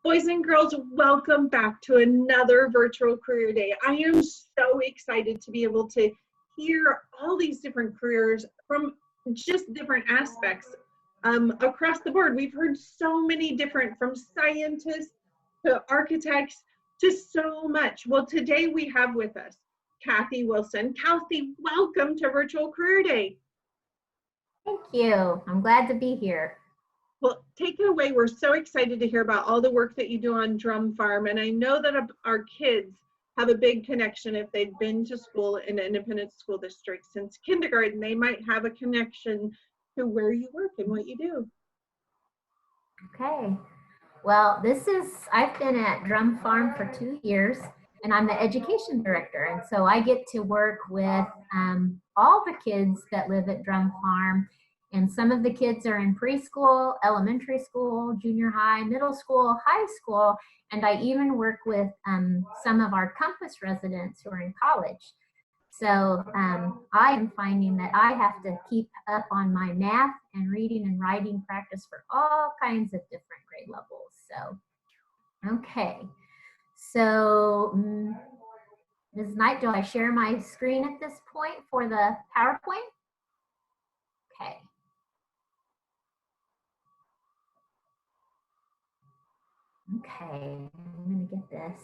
Boys and girls, welcome back to another virtual career day. I am so excited to be able to hear all these different careers from just different aspects across the board. We've heard so many different, from scientists to architects to so much. Well, today we have with us Kathy Wilson. Kathy, welcome to Virtual Career Day. Thank you. I'm glad to be here. Well, take it away. We're so excited to hear about all the work that you do on Drumm Farm. And I know that our kids have a big connection. If they've been to school in an independent school district since kindergarten, they might have a connection to where you work and what you do. Okay. Well, I've been at Drumm Farm for 2 years, and I'm the education director. And so I get to work with all the kids that live at Drumm Farm. And some of the kids are in preschool, elementary school, junior high, middle school, high school, and I even work with some of our campus residents who are in college. So I am finding that I have to keep up on my math and reading and writing practice for all kinds of different grade levels. So, okay. So, Ms. Knight, do I share my screen at this point for the PowerPoint? Okay. Okay, I'm going to get this.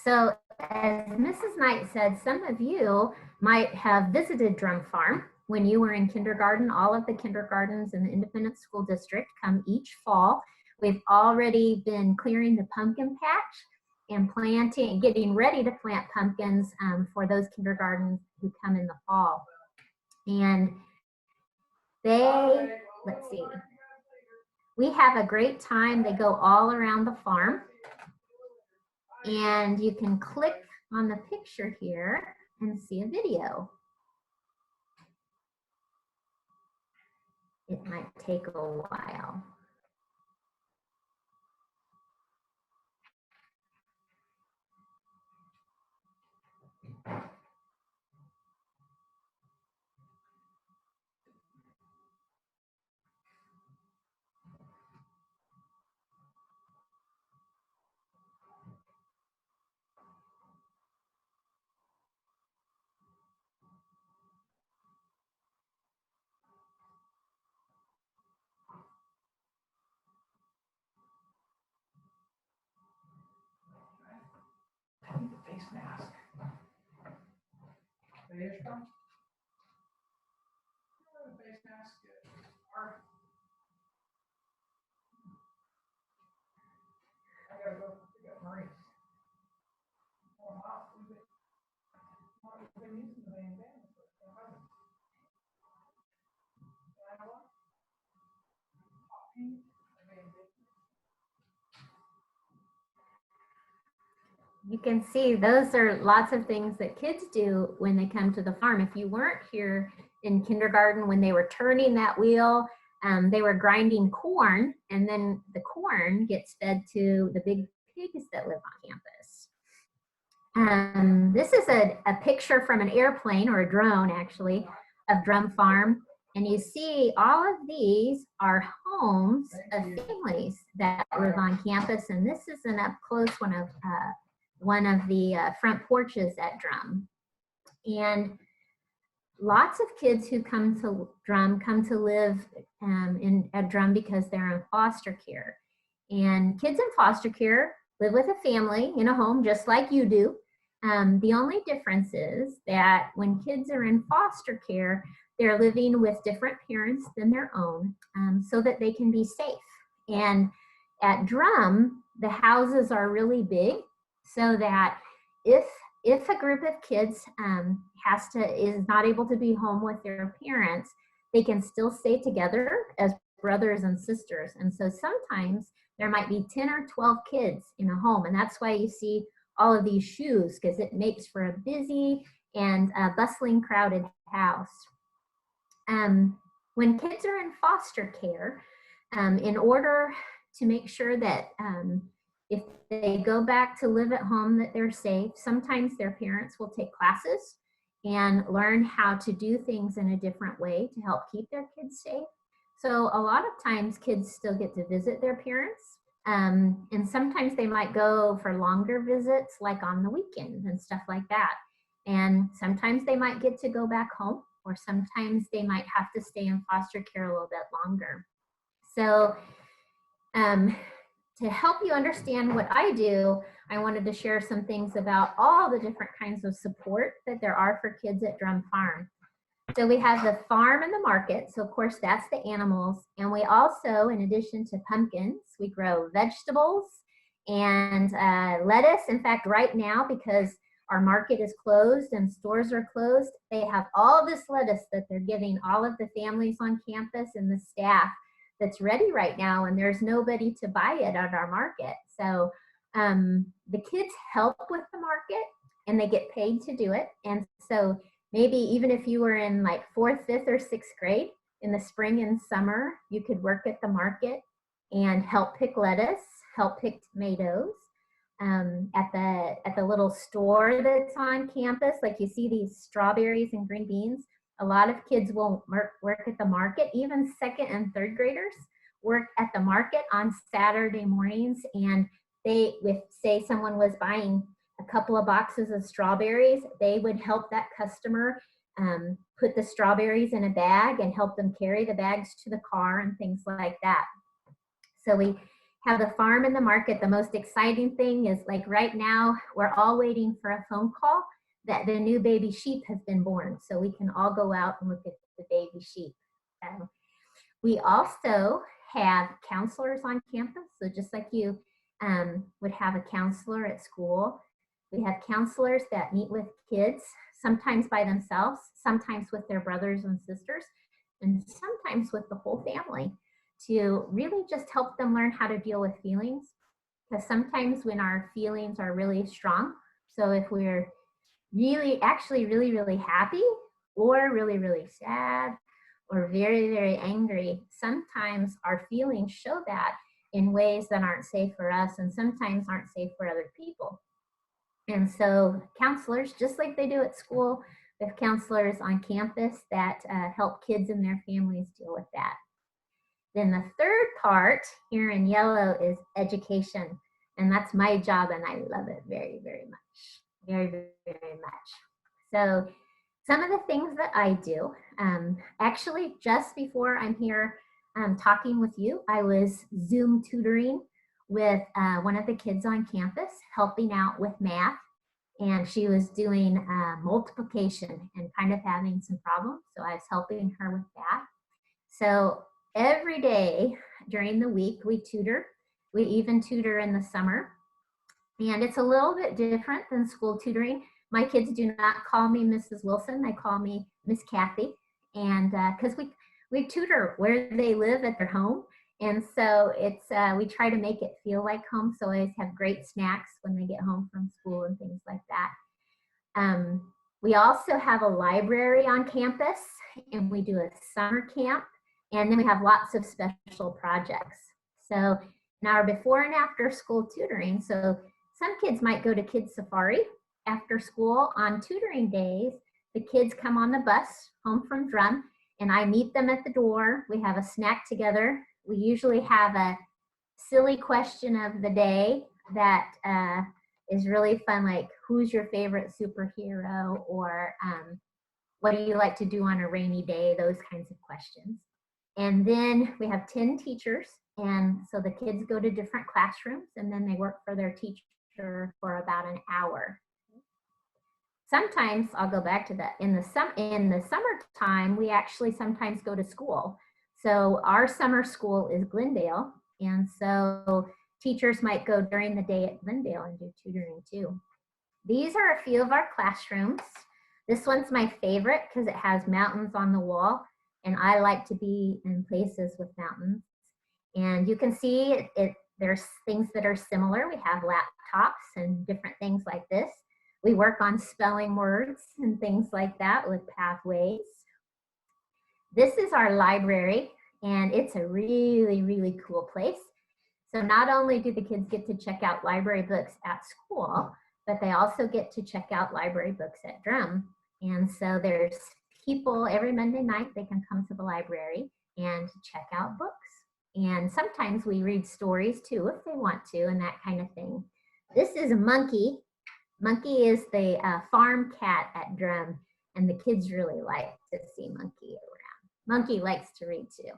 So, as Mrs. Knight said, some of you might have visited Drumm Farm when you were in kindergarten. All of the kindergartens in the independent school district come each fall. We've already been clearing the pumpkin patch and planting, getting ready to plant pumpkins for those kindergartens who come in the fall. And let's see. We have a great time. They go all around the farm. And you can click on the picture here and see a video. It might take a while. Face mask. Face mask. Face mask. I gotta go pick up Maurice. We've been using the bandana. You can see those are lots of things that kids do when they come to the farm. If you weren't here in kindergarten when they were turning that wheel, they were grinding corn, and then the corn gets fed to the big pigs that live on campus. This is a picture from an airplane, or a drone actually, of Drumm Farm. And you see all of these are homes of families that live on campus. And this is an up close one of the front porches at Drumm. And lots of kids who come to Drumm come to live at Drumm because they're in foster care. And kids in foster care live with a family in a home just like you do. The only difference is that when kids are in foster care, they're living with different parents than their own, so that they can be safe. And at Drumm, the houses are really big, so that if a group of kids is not able to be home with their parents, they can still stay together as brothers and sisters. And so sometimes there might be 10 or 12 kids in a home, and that's why you see all of these shoes, because it makes for a busy and bustling, crowded house. When kids are in foster care, in order to make sure that if they go back to live at home that they're safe, sometimes their parents will take classes and learn how to do things in a different way to help keep their kids safe. So a lot of times kids still get to visit their parents. And sometimes they might go for longer visits, like on the weekends and stuff like that. And sometimes they might get to go back home, or sometimes they might have to stay in foster care a little bit longer. So to help you understand what I do, I wanted to share some things about all the different kinds of support that there are for kids at Drumm Farm. So we have the farm and the market. So of course that's the animals. And we also, in addition to pumpkins, we grow vegetables and lettuce. In fact, right now, because our market is closed and stores are closed, they have all this lettuce that they're giving all of the families on campus and the staff that's ready right now, and there's nobody to buy it at our market. So the kids help with the market and they get paid to do it. And so maybe even if you were in like 4th, 5th, or 6th grade, in the spring and summer, you could work at the market and help pick lettuce, help pick tomatoes. At the little store that's on campus, like you see these strawberries and green beans, a lot of kids will work at the market. Even 2nd and 3rd graders work at the market on Saturday mornings. And they, if say someone was buying a couple of boxes of strawberries, they would help that customer put the strawberries in a bag and help them carry the bags to the car and things like that. So we have the farm and the market. The most exciting thing is, like right now, we're all waiting for a phone call that the new baby sheep has been born, so we can all go out and look at the baby sheep. We also have counselors on campus. So just like you would have a counselor at school, we have counselors that meet with kids, sometimes by themselves, sometimes with their brothers and sisters, and sometimes with the whole family, to really just help them learn how to deal with feelings. Because sometimes when our feelings are really strong, so if we're really happy, or really sad, or very angry, sometimes our feelings show that in ways that aren't safe for us and sometimes aren't safe for other people. And so counselors, just like they do at school, we have counselors on campus that help kids and their families deal with that. Then the third part here in yellow is education. And that's my job, and I love it very much. Very much. So some of the things that I do, actually just before I'm here talking with you, I was Zoom tutoring with one of the kids on campus, helping out with math. And she was doing multiplication and kind of having some problems. So I was helping her with that. So every day during the week, we tutor. We even tutor in the summer. And it's a little bit different than school tutoring. My kids do not call me Mrs. Wilson. They call me Miss Kathy. And because we tutor where they live at their home. And so it's we try to make it feel like home. So I always have great snacks when they get home from school and things like that. We also have a library on campus, and we do a summer camp. And then we have lots of special projects. So now our before and after school tutoring. So some kids might go to Kids Safari after school. On tutoring days, the kids come on the bus home from Drumm, and I meet them at the door. We have a snack together. We usually have a silly question of the day that is really fun, like who's your favorite superhero, or what do you like to do on a rainy day, those kinds of questions. And then we have 10 teachers, and so the kids go to different classrooms, and then they work for their teacher for about an hour. Sometimes I'll go back to that. In the summertime, we actually sometimes go to school. So our summer school is Glendale, and so teachers might go during the day at Glendale and do tutoring too. These are a few of our classrooms. This one's my favorite because it has mountains on the wall, and I like to be in places with mountains. And you can see there's things that are similar. We have laptops and different things like this. We work on spelling words and things like that with pathways. This is our library, and it's a really cool place. So not only do the kids get to check out library books at school, but they also get to check out library books at Drumm. And so there's people every Monday night, they can come to the library and check out books. And sometimes we read stories too if they want to, and that kind of thing. This is a Monkey. Monkey is the farm cat at Drumm, and the kids really like to see Monkey around. Monkey likes to read too.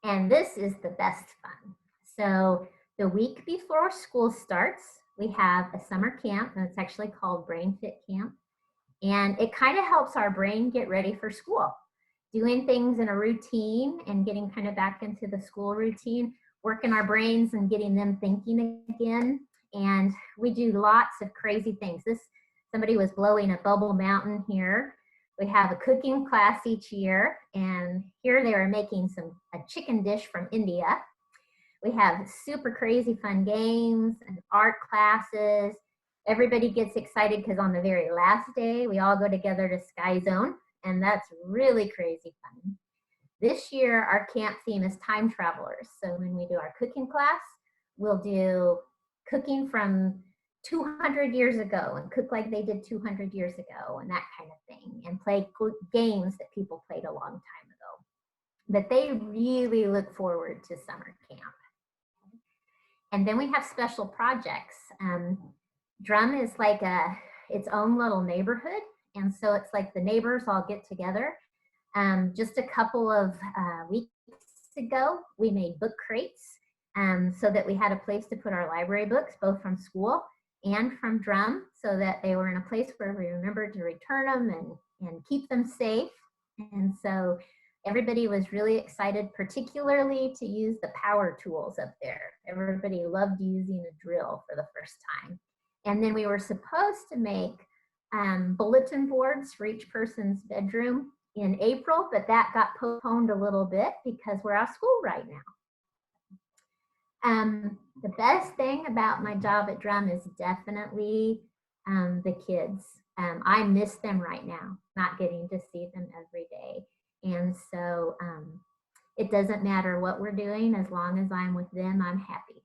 And this is the best fun. So the week before school starts, we have a summer camp, and it's actually called Brain Fit Camp. And it kind of helps our brain get ready for school. Doing things in a routine and getting kind of back into the school routine, working our brains and getting them thinking again. And we do lots of crazy things. Somebody was blowing a bubble mountain here. We have a cooking class each year, and here they are making a chicken dish from India. We have super crazy fun games and art classes. Everybody gets excited because on the very last day, we all go together to Sky Zone, and that's really crazy fun. This year, our camp theme is time travelers. So when we do our cooking class, we'll do cooking from 200 years ago and cook like they did 200 years ago and that kind of thing, and play games that people played a long time ago. But they really look forward to summer camp. And then we have special projects. Drumm is like its own little neighborhood. And so it's like the neighbors all get together. Just a couple of weeks ago, we made book crates so that we had a place to put our library books, both from school and from Drumm, so that they were in a place where we remembered to return them and keep them safe. And so everybody was really excited, particularly to use the power tools up there. Everybody loved using a drill for the first time. And then we were supposed to make bulletin boards for each person's bedroom in April, but that got postponed a little bit because we're out of school right now. The best thing about my job at Drumm is definitely the kids. I miss them right now, not getting to see them every day. And so it doesn't matter what we're doing, as long as I'm with them, I'm happy.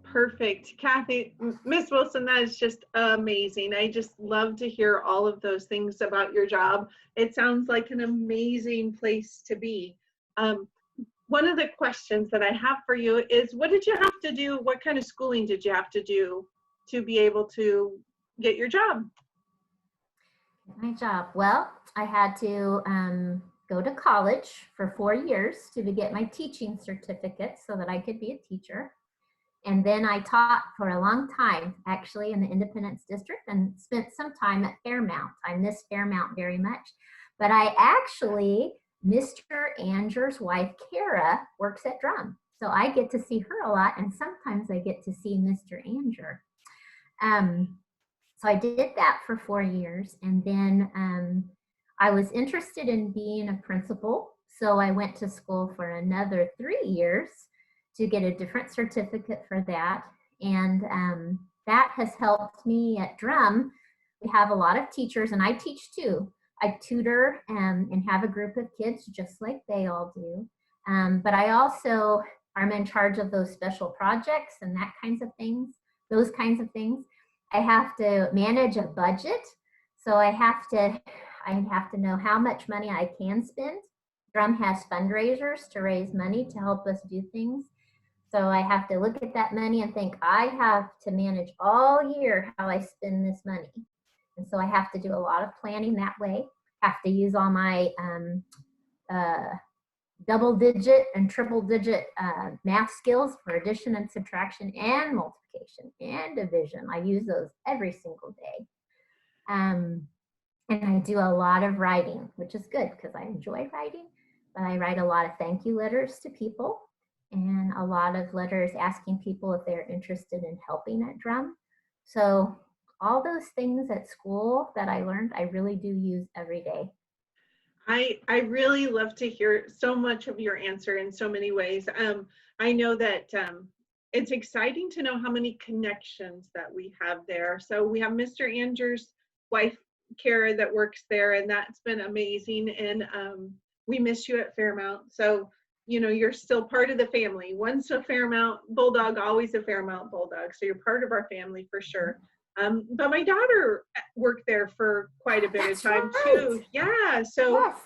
Perfect. Kathy, Miss Wilson, that is just amazing. I just love to hear all of those things about your job. It sounds like an amazing place to be. One of the questions that I have for you is, what did you have to do? What kind of schooling did you have to do to be able to get your job? My job. Well, I had to go to college for 4 years to get my teaching certificate so that I could be a teacher. And then I taught for a long time, actually, in the Independence District, and spent some time at Fairmount. I miss Fairmount very much. But I actually, Mr. Anger's wife, Kara, works at Drumm. So I get to see her a lot, and sometimes I get to see Mr. Anger. So I did that for 4 years, and then I was interested in being a principal. So I went to school for another 3 years to get a different certificate for that. And that has helped me at Drumm. We have a lot of teachers, and I teach too. I tutor and have a group of kids just like they all do. But I also am in charge of those special projects and that kinds of things, those kinds of things. I have to manage a budget. So I have to know how much money I can spend. Drumm has fundraisers to raise money to help us do things. So I have to look at that money and think, I have to manage all year how I spend this money. And so I have to do a lot of planning that way. Have to use all my double digit and triple digit math skills for addition and subtraction and multiplication and division. I use those every single day. And I do a lot of writing, which is good because I enjoy writing, but I write a lot of thank you letters to people and a lot of letters asking people if they're interested in helping at Drumm. So all those things at school that I learned, I really do use every day. I really love to hear so much of your answer in so many ways. I know that it's exciting to know how many connections that we have there. So we have Mr. Anger's wife, Kara, that works there, and that's been amazing. And we miss you at Fairmount. So you know, you're still part of the family. Once a Fairmount Bulldog, always a Fairmount Bulldog. So you're part of our family for sure. But my daughter worked there for quite a bit of time too. Yeah. So Yes.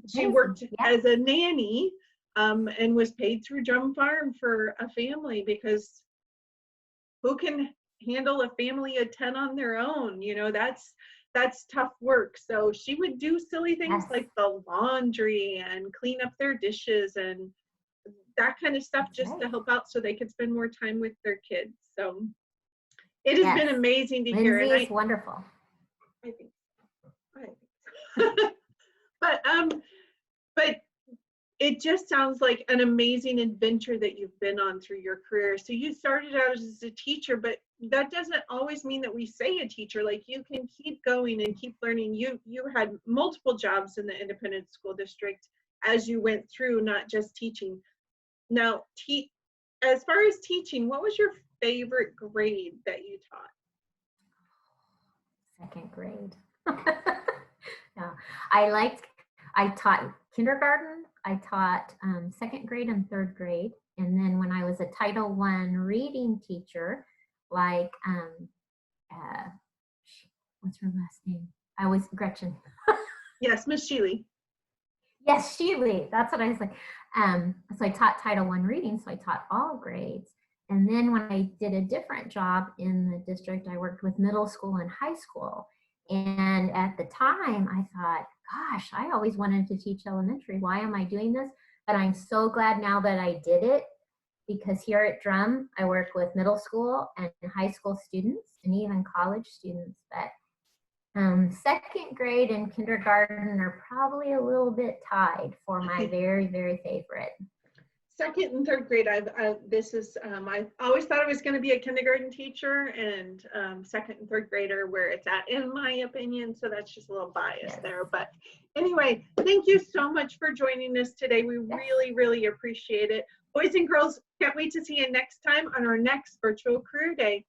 she Amazing. worked Yeah. as a nanny and was paid through Drumm Farm for a family, because who can handle a family of 10 on their own? You know, that's tough work. So she would do silly things Yes. like the laundry and clean up their dishes and that kind of stuff, That's just right. to help out so they could spend more time with their kids. So it has been Yes. amazing to hear. Lindsay And is wonderful. I think but it just sounds like an amazing adventure that you've been on through your career. So you started out as a teacher, but that doesn't always mean that we say a teacher. Like, you can keep going and keep learning. You had multiple jobs in the independent school district as you went through, not just teaching. Now, as far as teaching, what was your favorite grade that you taught? Second grade. No, I taught kindergarten, I taught second grade and third grade. And then when I was a Title I reading teacher, like, what's her last name? I was Gretchen. Yes, Miss Sheely. Yes, Sheely, that's what I was like. So I taught Title I reading, so I taught all grades. And then when I did a different job in the district, I worked with middle school and high school. And at the time, I thought, gosh, I always wanted to teach elementary. Why am I doing this? But I'm so glad now that I did it, because here at Drumm, I work with middle school and high school students and even college students. But second grade and kindergarten are probably a little bit tied for my very, very favorite. Second and third grade, I always thought I was going to be a kindergarten teacher, and second and third grader where it's at, in my opinion. So that's just a little bias there. But anyway, thank you so much for joining us today. We really, really appreciate it. Boys and girls, can't wait to see you next time on our next Virtual Career Day.